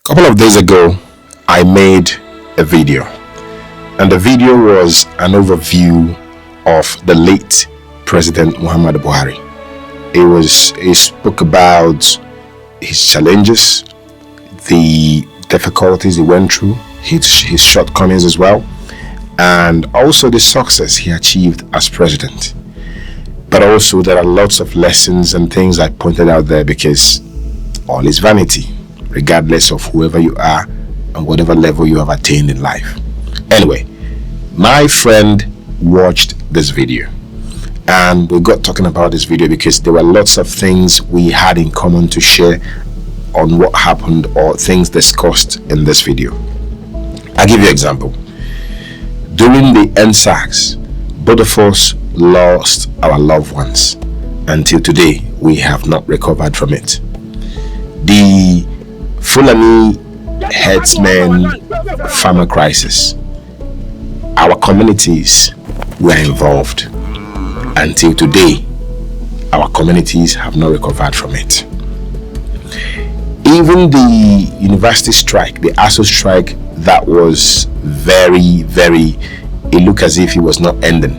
couple of days ago, I made a video, and the video was an overview of the late President Muhammadu Buhari. He spoke about his challenges, the difficulties he went through, his shortcomings as well, and also the success he achieved as president. But also there are lots of lessons and things I pointed out there, because all is vanity, regardless of whoever you are and whatever level you have attained in life. Anyway, my friend watched this video, and we got talking about this video because there were lots of things we had in common to share on what happened or things discussed in this video. I'll give you an example. During the EndSARS, both of us lost our loved ones. Until today, we have not recovered from it. The Fulani herdsmen farmer crisis, our communities were involved. Until today, our communities have not recovered from it. Even the university strike, the ASU strike, that was very, it looked as if it was not ending.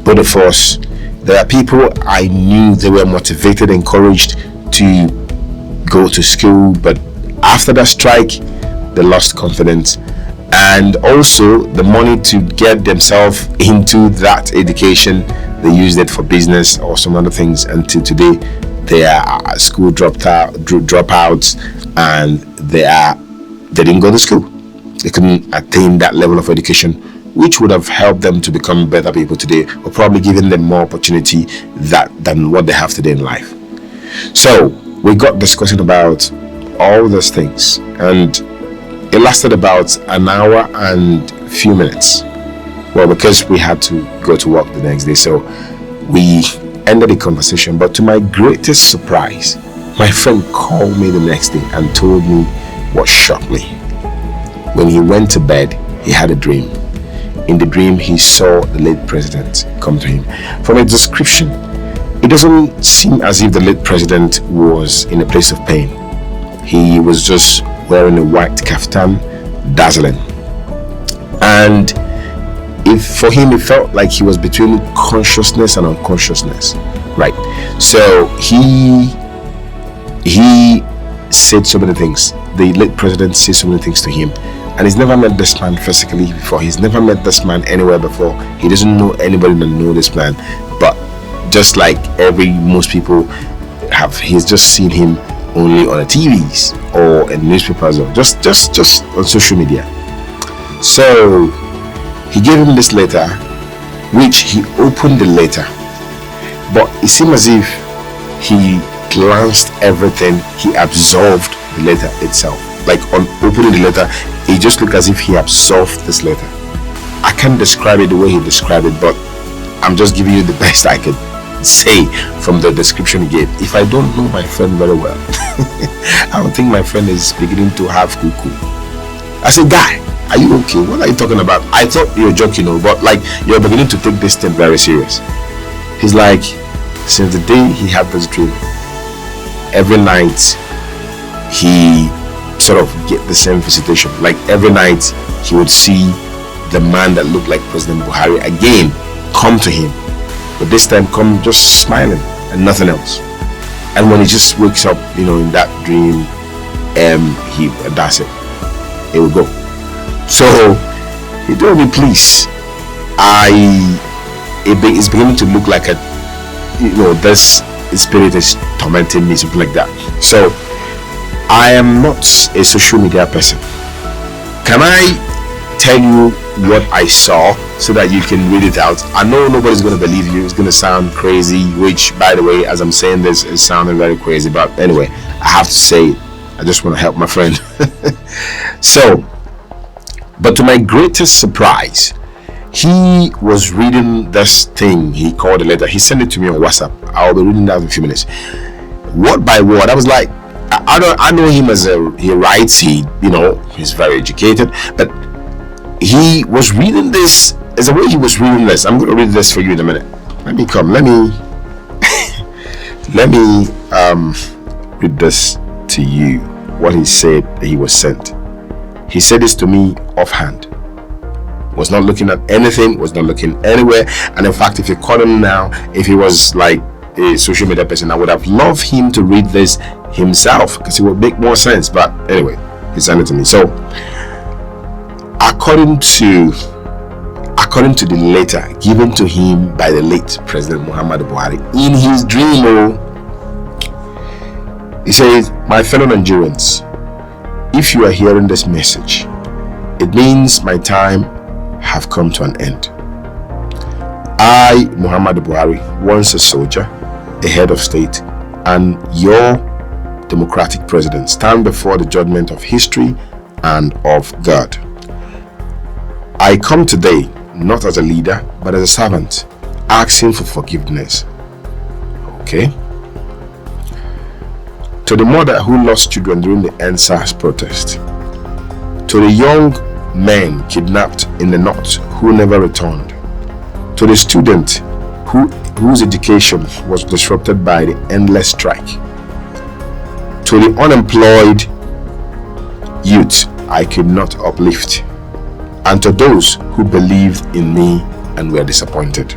Both of us, there are people I knew, they were motivated, encouraged to go to school, but after that strike, they lost confidence, and also the money to get themselves into that education, they used it for business or some other things. Until today, they are school dropouts, and they didn't go to school. They couldn't attain that level of education, which would have helped them to become better people today, or probably given them more opportunity than what they have today in life. So we got discussing about all those things, and it lasted about an hour and a few minutes. Well, because we had to go to work the next day, so we ended the conversation. But to my greatest surprise, my friend called me the next day and told me what shocked me. When he went to bed, he had a dream. In the dream, he saw the late president come to him. From a description, it doesn't seem as if the late president was in a place of pain. He was just wearing a white kaftan, dazzling. And for him, it felt like he was between consciousness and unconsciousness, right? So he said so many things. The late president said so many things to him, and he's never met this man physically before. He's never met this man anywhere before. He doesn't know anybody that knows this man, but just like most people have, he's just seen him only on the TVs or in newspapers or just on social media. So he gave him this letter, which he opened the letter, but it seemed as if he glanced everything, he absorbed the letter itself. Like on opening the letter, it just looked as if he absorbed this letter. I can't describe it the way he described it, but I'm just giving you the best I could say from the description he gave. If I don't know my friend very well, I would think my friend is beginning to have cuckoo. I said, guy, are you okay? What are you talking about? I thought you were joking, but like you're beginning to take this thing very serious. He's like, since the day he had this dream, every night he sort of get the same visitation. Like every night he would see the man that looked like President Buhari again come to him, but this time come just smiling and nothing else. And when he just wakes up, in that dream, that's it. It will go. So he told me, please, it's beginning to look like this spirit is tormenting me, something like that. So I am not a social media person. Can I tell you what I saw so that you can read it out? I know nobody's going to believe you. It's going to sound crazy, which, by the way, as I'm saying this, is sounding very crazy. But anyway, I have to say it. I just want to help my friend. So, but to my greatest surprise, he was reading this thing he called a letter. He sent it to me on WhatsApp. I'll be reading that in a few minutes. Word by word, I was like, I know him as he writes, he's very educated, but he was reading this as the way he was reading this. I'm going to read this for you in a minute. Let me read this to you what he said he was sent. He said this to me offhand. Was not looking at anything, was not looking anywhere. And in fact, if you call him now, if he was like a social media person, I would have loved him to read this himself because it would make more sense. But anyway, he sent it to me. So according to the letter given to him by the late President Muhammadu Buhari in his dream, he says, "My fellow Nigerians, if you are hearing this message, it means my time have come to an end. I, Muhammadu Buhari, once a soldier, a head of state, and your democratic president, stand before the judgment of history and of God. I come today not as a leader, but as a servant, asking for forgiveness." Okay. To the mother who lost children during the EndSARS protest, to the young men kidnapped in the north who never returned, to the student whose education was disrupted by the endless strike, to the unemployed youth I could not uplift, and to those who believed in me and were disappointed.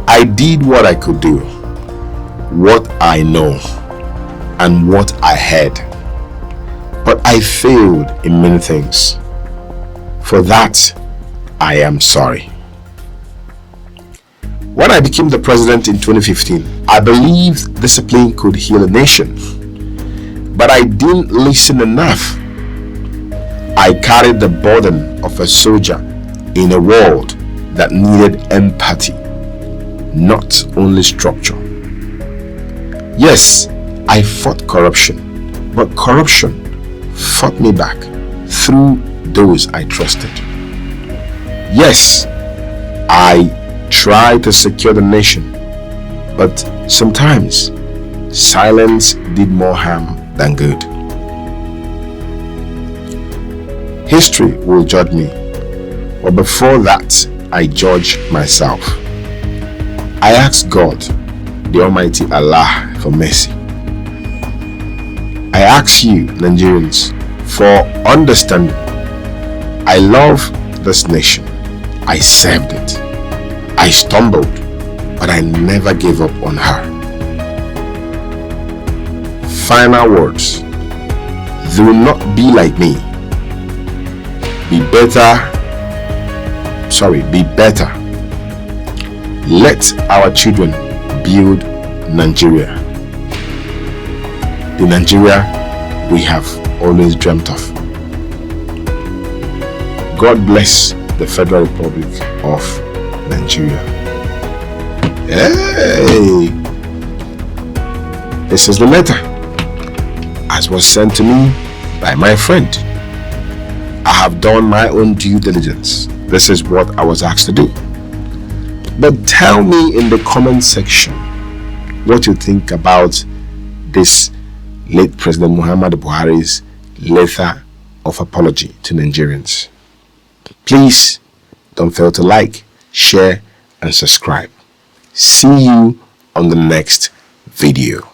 I did what I could do, what I know, and what I had, but I failed in many things. For that, I am sorry. When I became the president in 2015, I believed discipline could heal a nation, but I didn't listen enough. I carried the burden of a soldier in a world that needed empathy, not only structure. Yes, I fought corruption, but corruption fought me back through those I trusted. Yes, I tried to secure the nation, but sometimes silence did more harm than good. History will judge me, but before that, I judge myself. I ask God, the Almighty Allah, for mercy. I ask you, Nigerians, for understanding. I love this nation. I served it. I stumbled, but I never gave up on her. Final words. Do not be like me. Be better. Let our children build Nigeria. The Nigeria we have always dreamt of. God bless the Federal Republic of Nigeria. Hey! This is the letter as was sent to me by my friend. I have done my own due diligence. This is what I was asked to do. But tell me in the comment section what you think about this late President Muhammadu Buhari's letter of apology to Nigerians. Please don't fail to like, share, and subscribe. See you on the next video.